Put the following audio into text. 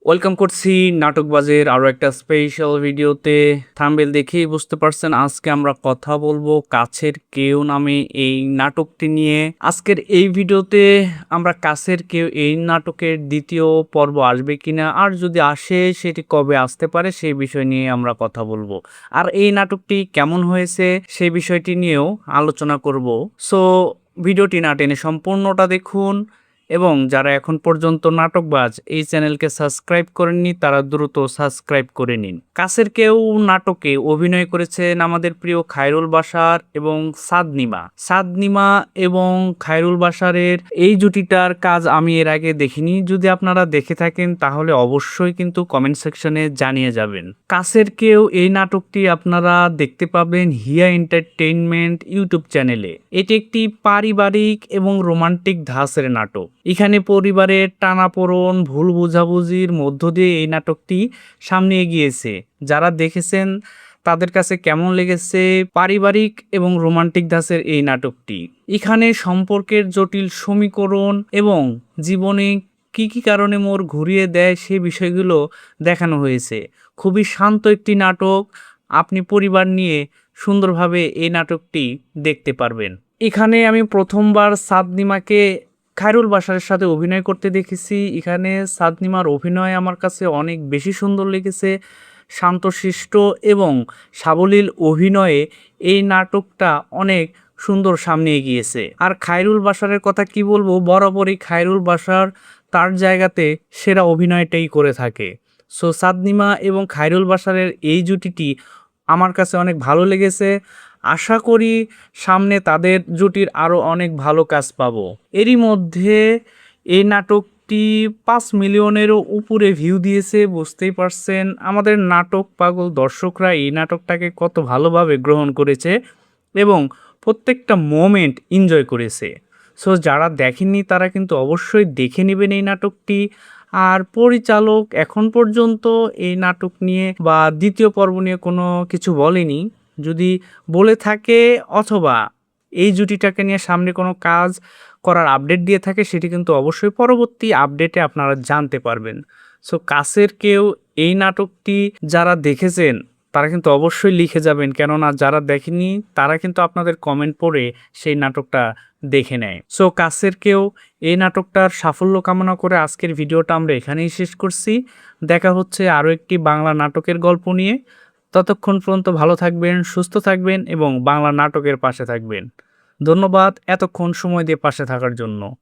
Welcome করছি নাটকবাজের আরও একটা স্পেশাল ভিডিওতে। থাম্বনেল দেখেই বুঝতে পারছেন আজকে আমরা কথা বলবো কাছের কেউ নামে এই নাটকটি নিয়ে। আজকের এই ভিডিওতে আমরা কাছের কেউ এই নাটকের দ্বিতীয় পর্ব আসবে কিনা, আর যদি আসে সেটি কবে আসতে পারে সেই বিষয় নিয়ে আমরা কথা বলবো। আর এই নাটকটি কেমন হয়েছে সেই বিষয়টি নিয়েও আলোচনা করব। সো ভিডিওটি না টেনে সম্পূর্ণটা দেখুন, এবং যারা এখন পর্যন্ত নাটকবাজ এই চ্যানেলকে সাবস্ক্রাইব করেননি তারা দ্রুত সাবস্ক্রাইব করে নিন। কাছের কেউ নাটকে অভিনয় করেছেন আমাদের প্রিয় খায়রুল বাশার এবং সাদনিমা এবং খায়রুল বাশারের এই জুটিটার কাজ আমি এর আগে দেখিনি। যদি আপনারা দেখে থাকেন তাহলে অবশ্যই কিন্তু কমেন্ট সেকশনে জানিয়ে যাবেন। কাছের কেউ এই নাটকটি আপনারা দেখতে পাবেন হিয়া এন্টারটেইনমেন্ট ইউটিউব চ্যানেলে। এটি একটি পারিবারিক এবং রোমান্টিক ধাঁচের নাটক। এখানে পরিবারের টানাপোড়েন, ভুল বোঝাবুঝির মধ্য দিয়ে এই নাটকটি সামনে এগিয়েছে। যারা দেখেছেন তাদের কাছে কেমন লেগেছে পারিবারিক এবং রোমান্টিক ধাঁচের এই নাটকটি? এখানে সম্পর্কের জটিল সমীকরণ এবং জীবনে কি কি কারণে মোড় ঘুরিয়ে দেয় সেই বিষয়গুলো দেখানো হয়েছে। খুবই শান্ত একটি নাটক, আপনি পরিবার নিয়ে সুন্দরভাবে এই নাটকটি দেখতে পারবেন। এখানে আমি প্রথমবার সাদনিমাকে খায়রুল বাশারের সাথে অভিনয় করতে দেখেছি। এখানে সাদনিমার অভিনয় আমার কাছে অনেক বেশি সুন্দর লেগেছে। শান্তশিষ্ট এবং সাবলীল অভিনয়ে এই নাটকটা অনেক সুন্দর সামনে এগিয়েছে। আর খায়রুল বাশারের কথা কি বলবো, বরাবরই খায়রুল বাশার তার জায়গাতে সেরা অভিনয়টাই করে থাকে। সো সাদনিমা এবং খায়রুল বাশারের এই জুটিটি আমার কাছে অনেক ভালো লেগেছে। আশা করি সামনে তাদের জুটির আরও অনেক ভালো কাজ পাবো। এরই মধ্যে এই নাটকটি 5 মিলিয়নেরও উপরে ভিউ দিয়েছে। বুঝতেই পারছেন আমাদের নাটক পাগল দর্শকরা এই নাটকটাকে কত ভালোভাবে গ্রহণ করেছে এবং প্রত্যেকটা মোমেন্ট এনজয় করেছে। সো যারা দেখেননি তারা কিন্তু অবশ্যই দেখে নেবেন এই নাটকটি। আর পরিচালক এখন পর্যন্ত এই নাটক নিয়ে বা দ্বিতীয় পর্ব নিয়ে কোনো কিছু বলেনি। যদি বলে থাকে অথবা এই জুটিটাকে নিয়ে সামনে কোনো কাজ করার আপডেট দিয়ে থাকে, সেটি কিন্তু অবশ্যই পরবর্তী আপডেটে আপনারা জানতে পারবেন। সো কাছের কেউ এই নাটকটি যারা দেখেছেন তারা কিন্তু অবশ্যই লিখে যাবেন, কেননা যারা দেখেনি তারা কিন্তু আপনাদের কমেন্ট পড়ে সেই নাটকটা দেখে নেয়। সো কাছের কেউ এই নাটকটার সাফল্য কামনা করে আজকের ভিডিওটা আমরা এখানেই শেষ করছি। দেখা হচ্ছে আরও একটি বাংলা নাটকের গল্প নিয়ে। ততক্ষণ পর্যন্ত ভালো থাকবেন, সুস্থ থাকবেন এবং বাংলা নাটকের পাশে থাকবেন। ধন্যবাদ এতক্ষণ সময় দিয়ে পাশে থাকার জন্য।